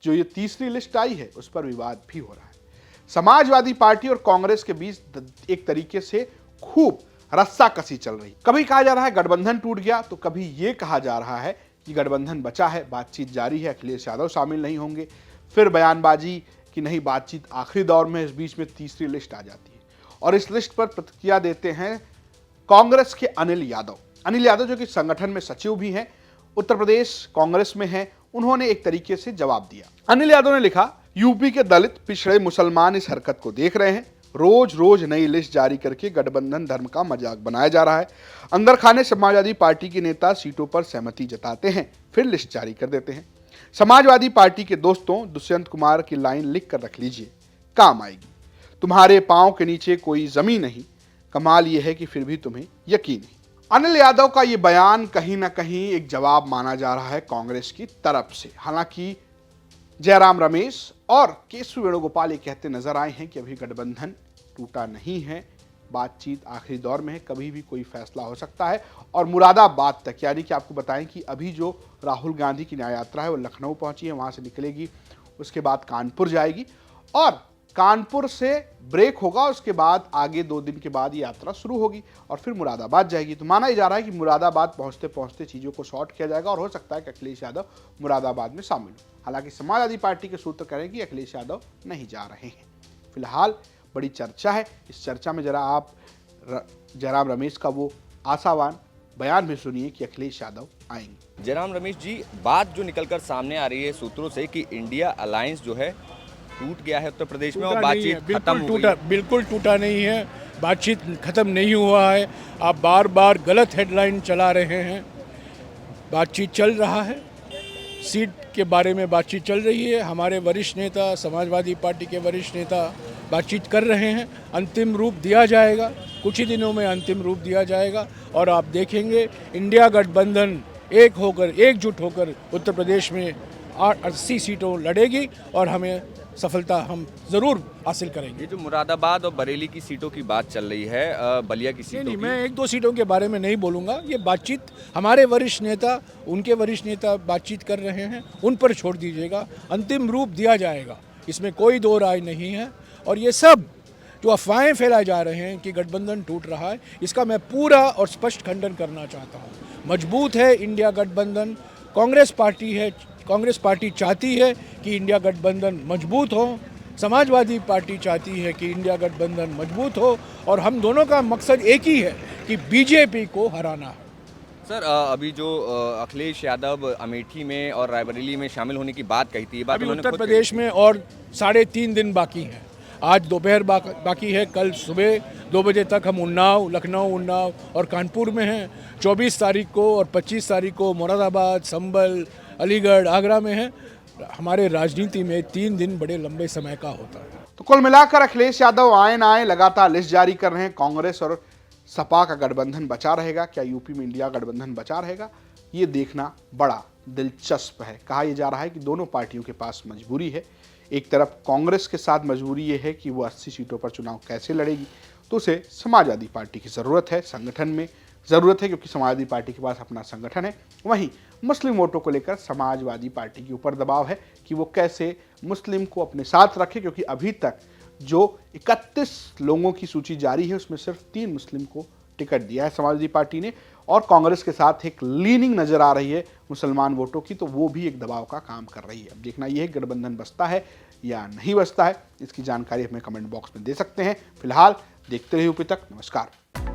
जो ये तीसरी लिस्ट आई है उस पर विवाद भी हो रहा है। समाजवादी पार्टी और कांग्रेस के बीच एक तरीके से खूब रस्साकसी चल रही। कभी कहा जा रहा है गठबंधन टूट गया, तो कभी ये कहा जा रहा है कि गठबंधन बचा है, बातचीत जारी है, अखिलेश यादव शामिल नहीं होंगे। फिर बयानबाजी कि नहीं, बातचीत आखिरी दौर में, इस बीच में तीसरी लिस्ट आ जाती है। और इस लिस्ट पर प्रतिक्रिया देते हैं कांग्रेस के अनिल यादव जो कि संगठन में सचिव भी हैं, उत्तर प्रदेश कांग्रेस में हैं। उन्होंने एक तरीके से जवाब दिया। अनिल यादव ने लिखा, यूपी के दलित पिछड़े मुसलमान इस हरकत को देख रहे हैं। रोज रोज नई लिस्ट जारी करके गठबंधन धर्म का मजाक बनाया जा रहा है। अंदर खाने समाजवादी पार्टी के नेता सीटों पर सहमति जताते हैं, फिर लिस्ट जारी कर देते हैं। समाजवादी पार्टी के दोस्तों, दुष्यंत कुमार की लाइन लिख कर रख लीजिए, काम आएगी। तुम्हारे पांव के नीचे कोई जमीन नहीं, कमाल यह है कि फिर भी तुम्हें यकीन नहीं। अनिल यादव का यह बयान कहीं ना कहीं एक जवाब माना जा रहा है कांग्रेस की तरफ से। हालांकि जयराम रमेश और केशव वेणुगोपाल ये कहते नजर आए हैं कि अभी गठबंधन टूटा नहीं है, बातचीत आखिरी दौर में है, कभी भी कोई फैसला हो सकता है। और मुरादाबाद तक, यानी कि आपको बताएं कि अभी जो राहुल गांधी की न्याय यात्रा है वो लखनऊ पहुंची है, वहां से निकलेगी, उसके बाद कानपुर जाएगी और कानपुर से ब्रेक होगा, उसके बाद आगे 2 दिन के बाद ये यात्रा शुरू होगी और फिर मुरादाबाद जाएगी। तो माना जा रहा है कि मुरादाबाद पहुंचते पहुंचते चीज़ों को शॉर्ट किया जाएगा और हो सकता है कि अखिलेश यादव मुरादाबाद में शामिल हो। हालांकि समाजवादी पार्टी के सूत्र कह रहे हैं कि अखिलेश यादव नहीं जा रहे हैं। फिलहाल बड़ी चर्चा है। इस चर्चा में जरा आप जयराम रमेश का वो आशावान बयान भी सुनिए कि अखिलेश यादव आएंगे। जयराम रमेश जी, बात जो निकलकर सामने आ रही है सूत्रों से कि इंडिया अलायंस जो है टूट गया है उत्तर प्रदेश में और बातचीत खत्म हो गई। बिल्कुल टूटा नहीं है, बातचीत खत्म नहीं हुआ है। आप बार बार गलत हेडलाइन चला रहे हैं। बातचीत चल रहा है, सीट के बारे में बातचीत चल रही है। हमारे वरिष्ठ नेता, समाजवादी पार्टी के वरिष्ठ नेता बातचीत कर रहे हैं। अंतिम रूप दिया जाएगा, कुछ ही दिनों में अंतिम रूप दिया जाएगा और आप देखेंगे इंडिया गठबंधन एकजुट होकर उत्तर प्रदेश में 80 सीटों लड़ेगी और हमें सफलता हम जरूर हासिल करेंगे। ये जो मुरादाबाद और बरेली की सीटों की बात चल रही है, बलिया की सीटों नहीं, मैं 1-2 सीटों के बारे में नहीं बोलूँगा। ये बातचीत हमारे वरिष्ठ नेता, उनके वरिष्ठ नेता बातचीत कर रहे हैं, उन पर छोड़ दीजिएगा। अंतिम रूप दिया जाएगा, इसमें कोई दो राय नहीं है। और ये सब जो अफवाहें फैलाए जा रहे हैं कि गठबंधन टूट रहा है, इसका मैं पूरा और स्पष्ट खंडन करना चाहता हूँ। मजबूत है इंडिया गठबंधन। कांग्रेस पार्टी चाहती है कि इंडिया गठबंधन मजबूत हो, समाजवादी पार्टी चाहती है कि इंडिया गठबंधन मजबूत हो और हम दोनों का मकसद एक ही है कि बीजेपी को हराना है। सर, अभी जो अखिलेश यादव अमेठी में और रायबरेली में शामिल होने की बात कही थी, अभी उत्तर प्रदेश में और 3.5 दिन बाकी हैं। आज दोपहर बाकी है, कल सुबह 2 बजे तक हम लखनऊ और कानपुर में हैं। 24 तारीख को और 25 तारीख को मुरादाबाद, संभल, अलीगढ़, आगरा में है। हमारे राजनीति में 3 दिन बड़े लंबे समय का होता है। तो कुल मिलाकर अखिलेश यादव आए ना आए लगातार लिस्ट जारी कर रहे हैं। कांग्रेस और सपा का गठबंधन बचा रहेगा, क्या यूपी में इंडिया गठबंधन बचा रहेगा, ये देखना बड़ा दिलचस्प है। कहा यह जा रहा है कि दोनों पार्टियों के पास मजबूरी है। एक तरफ कांग्रेस के साथ मजबूरी ये है कि वो 80 सीटों पर चुनाव कैसे लड़ेगी, तो उसे समाजवादी पार्टी की ज़रूरत है, संगठन में ज़रूरत है, क्योंकि समाजवादी पार्टी के पास अपना संगठन है। वहीं मुस्लिम वोटों को लेकर समाजवादी पार्टी के ऊपर दबाव है कि वो कैसे मुस्लिम को अपने साथ रखे, क्योंकि अभी तक जो 31 लोगों की सूची जारी है उसमें सिर्फ 3 मुस्लिम को टिकट दिया है समाजवादी पार्टी ने। और कांग्रेस के साथ एक लीनिंग नजर आ रही है मुसलमान वोटों की, तो वो भी एक दबाव का काम कर रही है। अब देखना यह है गठबंधन बसता है या नहीं बसता है, इसकी जानकारी हमें कमेंट बॉक्स में दे सकते हैं। फिलहाल देखते रहिए यूपी तक। नमस्कार।